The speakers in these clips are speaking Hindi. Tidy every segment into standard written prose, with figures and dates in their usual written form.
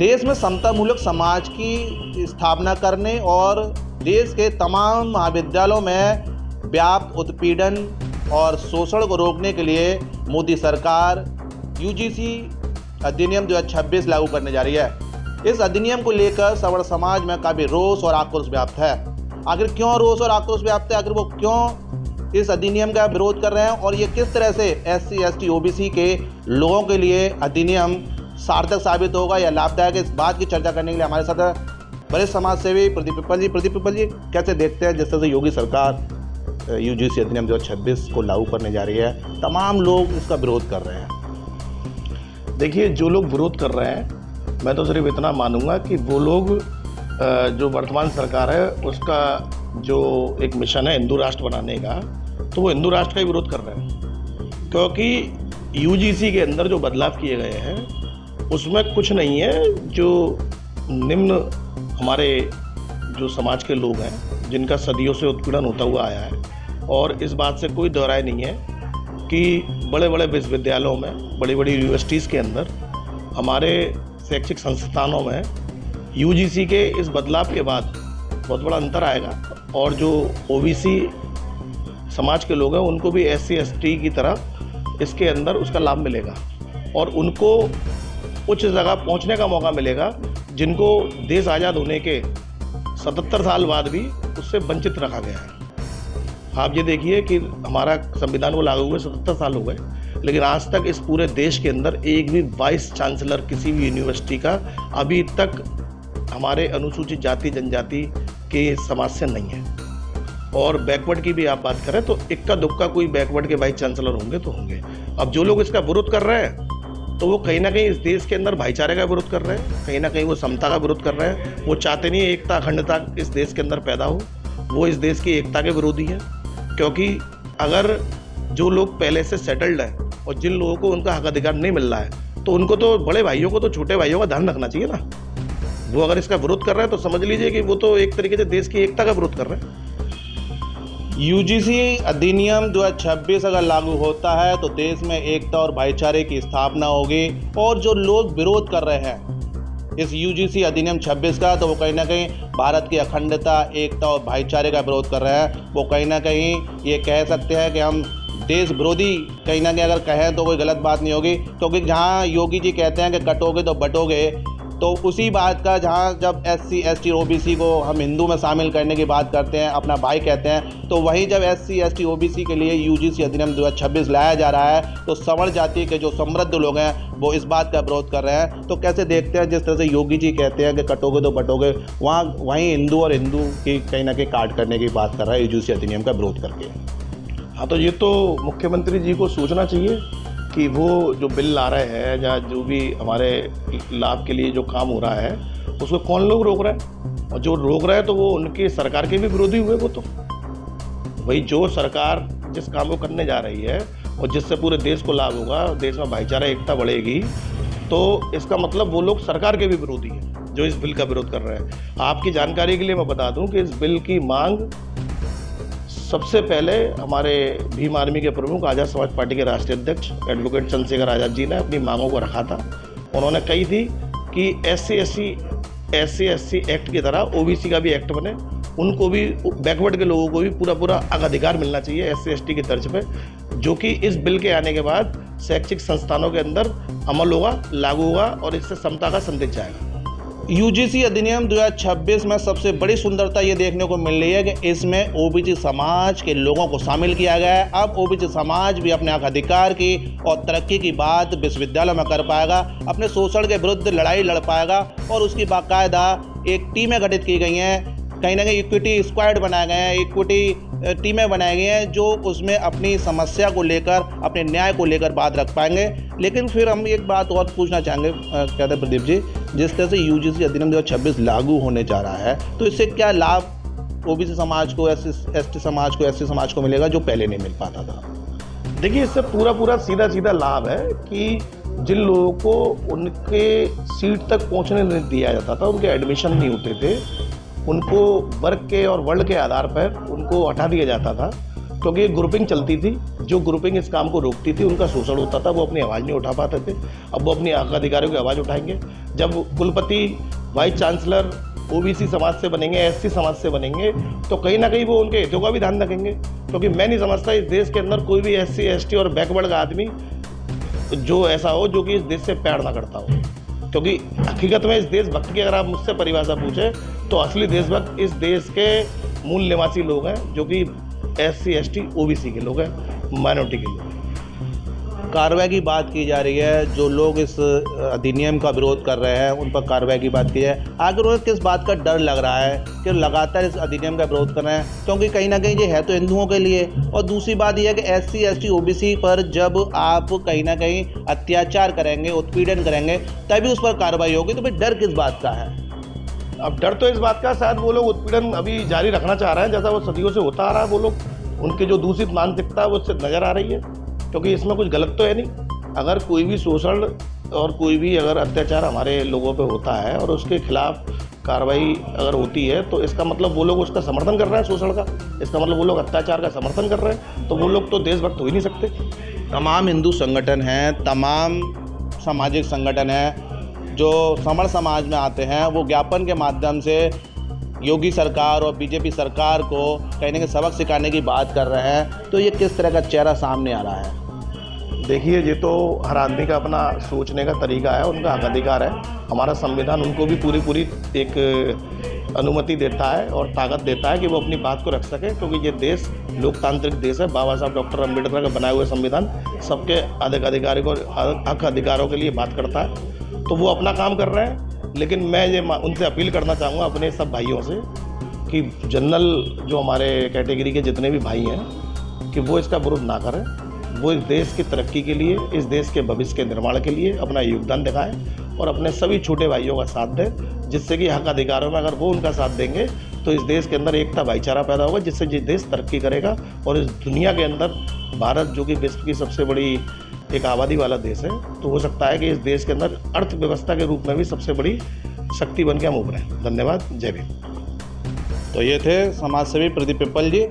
देश में समतामूलक समाज की स्थापना करने और देश के तमाम महाविद्यालयों में व्याप्त उत्पीड़न और शोषण को रोकने के लिए मोदी सरकार यूजीसी अधिनियम 2026 लागू करने जा रही है। इस अधिनियम को लेकर सवर्ण समाज में काफ़ी रोष और आक्रोश व्याप्त है। आखिर क्यों रोष और आक्रोश व्याप्त है, आखिर वो क्यों इस अधिनियम का विरोध कर रहे हैं और ये किस तरह से SC, ST, OBC के लोगों के लिए अधिनियम सार्थक साबित होगा या लाभदायक, इस बात की चर्चा करने के लिए हमारे साथ बड़े समाज सेवी प्रदीप पिपल जी कैसे देखते हैं जिस तरह से योगी सरकार यूजीसी अधिनियम 2026 को लागू करने जा रही है, तमाम लोग इसका विरोध कर रहे हैं। देखिए, जो लोग विरोध कर रहे हैं, मैं तो सिर्फ इतना मानूंगा कि वो लोग जो वर्तमान सरकार है उसका जो एक मिशन है हिंदू राष्ट्र बनाने का, तो वो हिंदू राष्ट्र का ही विरोध कर रहे हैं। क्योंकि यूजीसी के अंदर जो बदलाव किए गए हैं उसमें कुछ नहीं है जो निम्न हमारे जो समाज के लोग हैं जिनका सदियों से उत्पीड़न होता हुआ आया है, और इस बात से कोई दोहराय नहीं है कि बड़े बड़े विश्वविद्यालयों में, बड़ी बड़ी यूनिवर्सिटीज़ के अंदर, हमारे शैक्षिक संस्थानों में यूजीसी के इस बदलाव के बाद बहुत बड़ा अंतर आएगा और जो ओबीसी समाज के लोग हैं उनको भी SC, ST की तरह इसके अंदर उसका लाभ मिलेगा और उनको उच्च जगह पहुंचने का मौका मिलेगा जिनको देश आज़ाद होने के 77 साल बाद भी उससे वंचित रखा गया है। आप ये देखिए कि हमारा संविधान को लागू हुए 77 साल हो गए, लेकिन आज तक इस पूरे देश के अंदर एक भी वाइस चांसलर किसी भी यूनिवर्सिटी का अभी तक हमारे अनुसूचित जाति जनजाति के समाज से नहीं है। और बैकवर्ड की भी आप बात करें तो इक्का दुक्का कोई बैकवर्ड के वाइस चांसलर होंगे तो होंगे। अब जो लोग इसका विरोध कर रहे हैं तो वो कहीं ना कहीं इस देश के अंदर भाईचारे का विरोध कर रहे हैं, कहीं ना कहीं वो समता का विरोध कर रहे हैं। वो चाहते नहीं एकता अखंडता इस देश के अंदर पैदा हो, वो इस देश की एकता के विरोधी है। क्योंकि अगर जो लोग पहले से सेटल्ड हैं और जिन लोगों को उनका हक अधिकार नहीं मिल रहा है तो उनको तो, बड़े भाइयों को तो छोटे भाइयों का ध्यान रखना चाहिए ना। वो अगर इसका विरोध कर रहे हैं तो समझ लीजिए कि वो तो एक तरीके से देश की एकता का विरोध कर रहे हैं। यूजीसी अधिनियम 2026 अगर लागू होता है तो देश में एकता और भाईचारे की स्थापना होगी, और जो लोग विरोध कर रहे हैं इस यूजीसी अधिनियम 26 का, तो वो कहीं ना कहीं भारत की अखंडता, एकता और भाईचारे का विरोध कर रहे हैं। वो कहीं ना कहीं ये कह सकते हैं कि हम देश विरोधी, कहीं ना कहीं अगर कहें तो कोई गलत बात नहीं होगी, क्योंकि जहाँ योगी जी कहते हैं कि कटोगे तो बटोगे, तो उसी बात का जहाँ जब SC, ST, OBC को हम हिंदू में शामिल करने की बात करते हैं, अपना भाई कहते हैं, तो वहीं जब SC, ST, OBC के लिए यूजीसी अधिनियम 2026 लाया जा रहा है तो सवर्ण जाति के जो समृद्ध लोग हैं वो इस बात का विरोध कर रहे हैं। तो कैसे देखते हैं जिस तरह से योगी जी कहते हैं कि कटोगे तो बटोगे, वहीं हिंदू और हिंदू की कहीं ना कहीं काट करने की बात कर रहा है यूजीसी अधिनियम का विरोध करके। हाँ, तो ये तो मुख्यमंत्री जी को सोचना चाहिए कि वो जो बिल ला रहे हैं या जो भी हमारे लाभ के लिए जो काम हो रहा है उसको कौन लोग रोक रहे हैं, और जो रोक रहे हैं तो वो उनके सरकार के भी विरोधी हुए। वो तो भाई जो सरकार जिस काम को करने जा रही है और जिससे पूरे देश को लाभ होगा, देश में भाईचारा एकता बढ़ेगी, तो इसका मतलब वो लोग सरकार के भी विरोधी हैं जो इस बिल का विरोध कर रहे हैं। आपकी जानकारी के लिए मैं बता दूं कि इस बिल की मांग सबसे पहले हमारे भीम आर्मी के प्रमुख आज़ाद समाज पार्टी के राष्ट्रीय अध्यक्ष एडवोकेट चंद्रशेखर आज़ाद जी ने अपनी मांगों को रखा था। उन्होंने कही थी कि SC, ST एक्ट की तरह OBC का भी एक्ट बने, उनको भी, बैकवर्ड के लोगों को भी पूरा हक अधिकार मिलना चाहिए SC, ST की तर्ज पे, जो कि इस बिल के आने के बाद शैक्षिक संस्थानों के अंदर अमल होगा, लागू होगा और इससे समता का संदेश जाएगा। यूजीसी अधिनियम 2026 में सबसे बड़ी सुंदरता ये देखने को मिल रही है कि इसमें OBC समाज के लोगों को शामिल किया गया है। अब OBC समाज भी अपने हक अधिकार की और तरक्की की बात विश्वविद्यालयों में कर पाएगा, अपने शोषण के विरुद्ध लड़ाई लड़ पाएगा, और उसकी बाकायदा एक टीमें गठित की गई हैं, कहीं ना कहीं इक्विटी स्क्वाड बनाए गए हैं, इक्विटी टीमें बनाई गई हैं जो उसमें अपनी समस्या को लेकर, अपने न्याय को लेकर बात रख पाएंगे। लेकिन फिर हम एक बात और पूछना चाहेंगे, कहते हैं प्रदीप जी, जिस तरह से यूजीसी अधिनियम 2026 लागू होने जा रहा है तो इससे क्या लाभ OBC समाज को, ST समाज को, SC समाज को मिलेगा जो पहले नहीं मिल पाता था? देखिए, इससे पूरा सीधा लाभ है कि जिन लोगों को उनके सीट तक पहुंचने नहीं दिया जाता था, उनके एडमिशन नहीं होते थे, उनको वर्ग के और वर्ल्ड के आधार पर उनको हटा दिया जाता था, क्योंकि एक ग्रुपिंग चलती थी, जो ग्रुपिंग इस काम को रोकती थी, उनका शोषण होता था, वो अपनी आवाज़ नहीं उठा पाते थे। अब वो अपने हक अधिकारियों की आवाज़ उठाएंगे। जब कुलपति, वाइस चांसलर ओबीसी समाज से बनेंगे, एससी समाज से बनेंगे, तो कहीं ना कहीं वो उनके हितों का भी ध्यान रखेंगे। क्योंकि मैं नहीं समझता इस देश के अंदर कोई भी एससी, एसटी और बैकवर्ड का आदमी जो ऐसा हो जो कि इस देश से प्यार ना करता हो। क्योंकि हकीकत में इस देशभक्त की अगर आप मुझसे परिभाषा पूछे तो असली देशभक्त इस देश के मूल निवासी लोग हैं, जो कि एससी, एसटी, ओबीसी के लोग हैं, माइनॉरिटी के लोग। कार्रवाई की बात की जा रही है, जो लोग इस अधिनियम का विरोध कर रहे हैं उन पर कार्रवाई की बात की जाए। आखिर उन्हें किस बात का डर लग रहा है कि लगातार इस अधिनियम का विरोध कर रहे हैं? क्योंकि कहीं ना कहीं ये है तो हिंदुओं के लिए, और दूसरी बात यह है कि एससी, एसटी, ओबीसी पर जब आप कहीं ना कहीं अत्याचार करेंगे, उत्पीड़न करेंगे, तभी उस पर कार्रवाई होगी। तो फिर डर किस बात का है? अब डर तो इस बात का, शायद वो लोग उत्पीड़न अभी जारी रखना चाह रहे हैं, जैसा वो सदियों से होता आ रहा है। वो लोग, उनकी जो दूषित मानसिकता है वो उससे नज़र आ रही है। क्योंकि इसमें कुछ गलत तो है नहीं। अगर कोई भी शोषण और कोई भी अगर अत्याचार हमारे लोगों पे होता है और उसके खिलाफ कार्रवाई अगर होती है, तो इसका मतलब वो लोग उसका समर्थन कर रहे हैं, शोषण का। इसका मतलब वो लोग अत्याचार का समर्थन कर रहे हैं, तो वो लोग तो देशभक्त हो ही नहीं सकते। तमाम हिंदू संगठन हैं, तमाम सामाजिक संगठन हैं जो समर समाज में आते हैं, वो ज्ञापन के माध्यम से योगी सरकार और बीजेपी सरकार को कहीं ना कहीं सबक सिखाने की बात कर रहे हैं। तो ये किस तरह का चेहरा सामने आ रहा है? देखिए, ये तो हर आदमी का अपना सोचने का तरीका है, उनका हक अधिकार है। हमारा संविधान उनको भी पूरी एक अनुमति देता है और ताकत देता है कि वो अपनी बात को रख सके। क्योंकि ये देश लोकतांत्रिक देश है। बाबा साहब डॉक्टर अम्बेडकर का बनाए हुए संविधान सबके हक अधिकारों के लिए बात करता है। तो वो अपना काम कर रहे हैं। लेकिन मैं ये उनसे अपील करना चाहूँगा, अपने सब भाइयों से, कि जनरल जो हमारे कैटेगरी के जितने भी भाई हैं, कि वो इसका विरोध ना करें। वो इस देश की तरक्की के लिए, इस देश के भविष्य के निर्माण के लिए अपना योगदान दिखाएं और अपने सभी छोटे भाइयों का साथ दें, जिससे कि हक अधिकारों में अगर वो उनका साथ देंगे तो इस देश के अंदर एकता, भाईचारा पैदा होगा, जिससे ये देश तरक्की करेगा। और इस दुनिया के अंदर भारत, जो कि विश्व की सबसे बड़ी एक आबादी वाला देश है, तो हो सकता है कि इस देश के अंदर अर्थव्यवस्था के रूप में भी सबसे बड़ी शक्ति बन के हम उभरें। धन्यवाद। जय भीम। तो ये थे समाजसेवी प्रदीप पिप्पल जी।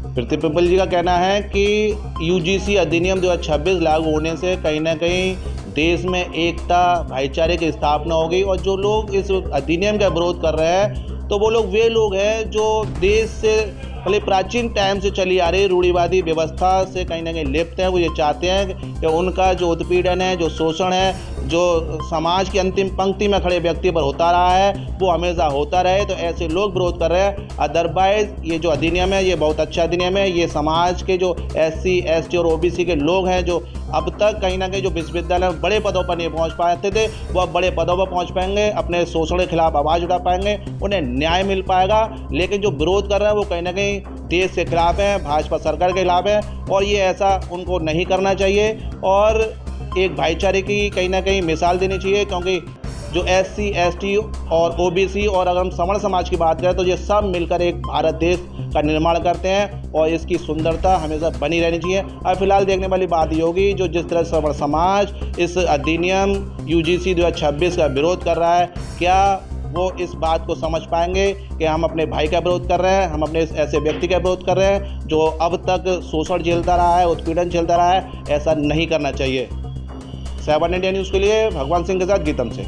प्रदीप पिप्पल जी का कहना है कि यूजीसी अधिनियम 2026 लागू होने से कहीं ना कहीं देश में एकता, भाईचारे की स्थापना होगी। और जो लोग इस अधिनियम का विरोध कर रहे हैं, तो वो लोग हैं जो देश से भले प्राचीन टाइम से चली आ रही रूढ़िवादी व्यवस्था से कहीं ना कहीं लिप्त हैं। वो ये चाहते हैं कि उनका जो उत्पीड़न है, जो शोषण है, जो समाज की अंतिम पंक्ति में खड़े व्यक्ति पर होता रहा है, वो हमेशा होता रहे। तो ऐसे लोग विरोध कर रहे हैं। अदरवाइज ये जो अधिनियम है, ये बहुत अच्छा अधिनियम है। ये समाज के जो एससी, एसटी और ओबीसी के लोग हैं, जो अब तक कहीं ना कहीं जो विश्वविद्यालय में बड़े पदों पर नहीं पहुंच पाते थे, वो अब बड़े पदों पर पहुंच पाएंगे, अपने शोषण के खिलाफ आवाज़ उठा पाएंगे, उन्हें न्याय मिल पाएगा। लेकिन जो विरोध कर रहे हैं वो कहीं ना कहीं देश के खिलाफ है, भाजपा सरकार के खिलाफ है, और ये ऐसा उनको नहीं करना चाहिए। और एक भाईचारे की कहीं ना कहीं मिसाल देनी चाहिए। क्योंकि जो एससी, एसटी और ओबीसी और अगर हम समण समाज की बात करें, तो ये सब मिलकर एक भारत देश का निर्माण करते हैं और इसकी सुंदरता हमेशा बनी रहनी चाहिए। अब फिलहाल देखने वाली बात ये होगी, जो जिस तरह समण समाज इस अधिनियम यूजीसी 2026 का विरोध कर रहा है, क्या वो इस बात को समझ पाएंगे कि हम अपने भाई का विरोध कर रहे हैं, हम अपने ऐसे व्यक्ति का विरोध कर रहे हैं जो अब तक शोषण झेलता रहा है, उत्पीड़न झेलता रहा है। ऐसा नहीं करना चाहिए। 7 इंडिया न्यूज़ के लिए भगवान सिंह के साथ गीतम से।